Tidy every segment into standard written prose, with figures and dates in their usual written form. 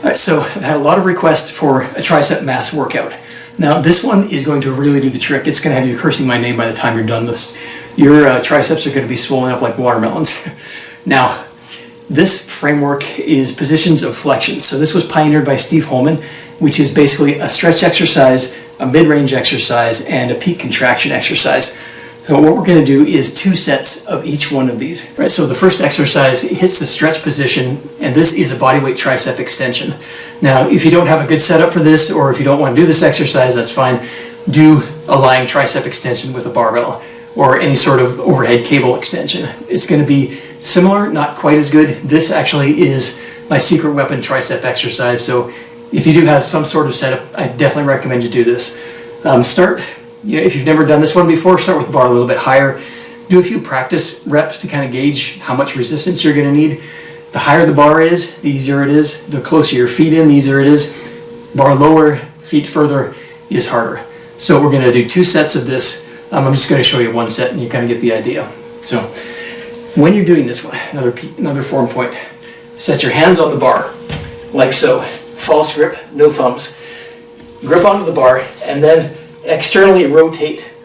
Alright, so I've had a lot of requests for a tricep mass workout. Now this one is going to really do the trick. It's going to have you cursing my name by the time you're done with this. Your triceps are going to be swollen up like watermelons. Now, this framework is positions of flexion. So this was pioneered by Steve Holman, which is basically a stretch exercise, a mid-range exercise, and a peak contraction exercise. So what we're going to do is 2 sets of each one of these. Right, so the first exercise hits the stretch position, and this is a bodyweight tricep extension. Now, if you don't have a good setup for this, or if you don't want to do this exercise, that's fine. Do a lying tricep extension with a barbell, or any sort of overhead cable extension. It's going to be similar, not quite as good. This actually is my secret weapon tricep exercise, so if you do have some sort of setup, I definitely recommend you do this. If you've never done this one before, start with the bar a little bit higher. Do a few practice reps to kind of gauge how much resistance you're going to need. The higher the bar is, the easier it is. The closer your feet in, the easier it is. Bar lower, feet further is harder. So we're going to do 2 sets of this. I'm just going to show you 1 set and you kind of get the idea. So when you're doing this one, another form point, set your hands on the bar like so. False grip, no thumbs. Grip onto the bar and then externally rotate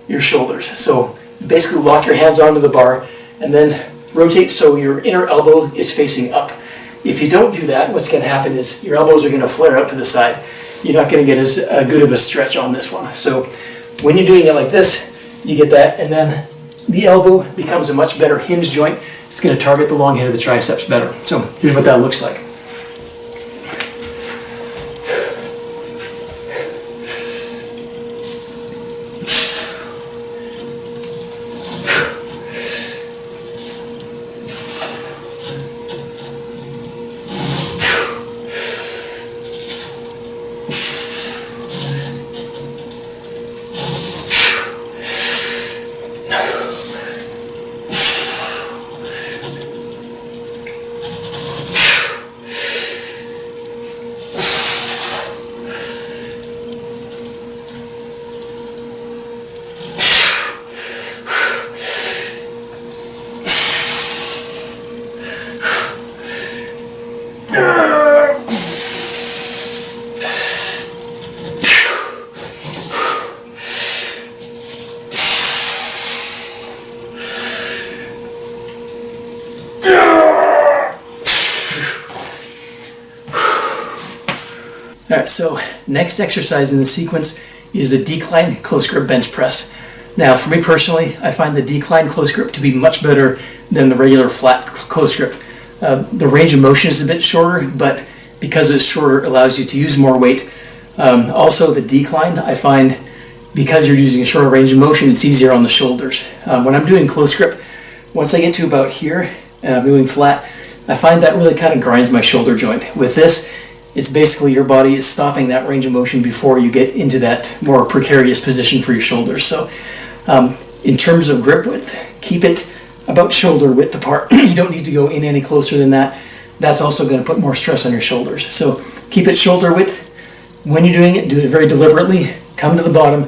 your shoulders. So basically lock your hands onto the bar and then rotate so your inner elbow is facing up. If you don't do that, what's going to happen is your elbows are going to flare up to the side. You're not going to get as good of a stretch on this one. So when you're doing it like this, you get that, and then the elbow becomes a much better hinge joint. It's going to target the long head of the triceps better. So here's what that looks like. Alright, so next exercise in the sequence is the decline close grip bench press. Now for me personally, I find the decline close grip to be much better than the regular flat close grip. The range of motion is a bit shorter, but because it's shorter, it allows you to use more weight. Also the decline, I find because you're using a shorter range of motion, it's easier on the shoulders. When I'm doing close grip, once I get to about here and I'm doing flat, I find that really kind of grinds my shoulder joint. With this, it's basically your body is stopping that range of motion before you get into that more precarious position for your shoulders. So in terms of grip width, keep it about shoulder width apart. You don't need to go in any closer than that. That's also going to put more stress on your shoulders. So keep it shoulder width. When you're doing it, do it very deliberately. Come to the bottom,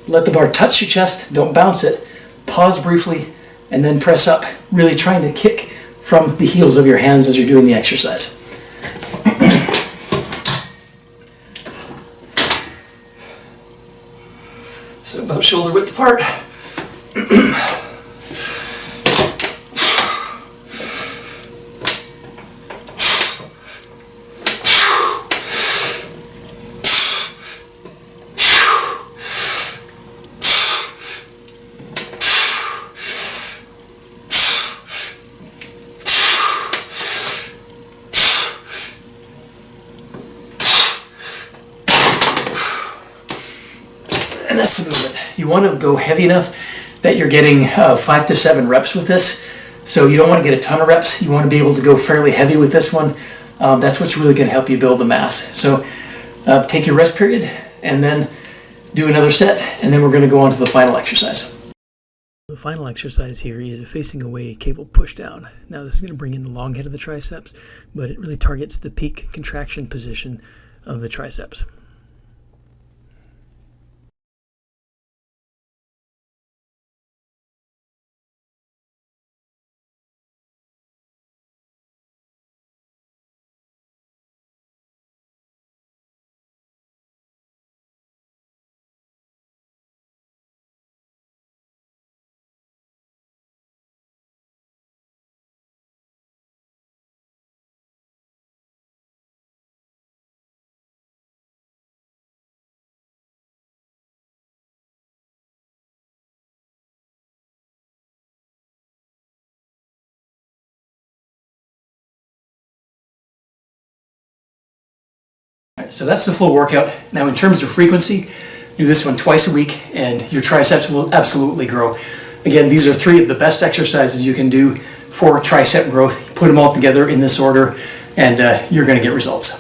let the bar touch your chest, don't bounce it, pause briefly, and then press up, really trying to kick from the heels of your hands as you're doing the exercise. So about shoulder width apart. And that's the movement. You want to go heavy enough that you're getting 5 to 7 reps with this. So you don't want to get a ton of reps. You want to be able to go fairly heavy with this one. That's what's really going to help you build the mass. So take your rest period and then do another set, and then we're going to go on to the final exercise. The final exercise here is a facing away cable push down. Now this is going to bring in the long head of the triceps, but it really targets the peak contraction position of the triceps. So that's the full workout. Now in terms of frequency, do this one twice a week and your triceps will absolutely grow. Again, these are 3 of the best exercises you can do for tricep growth. Put them all together in this order and you're going to get results.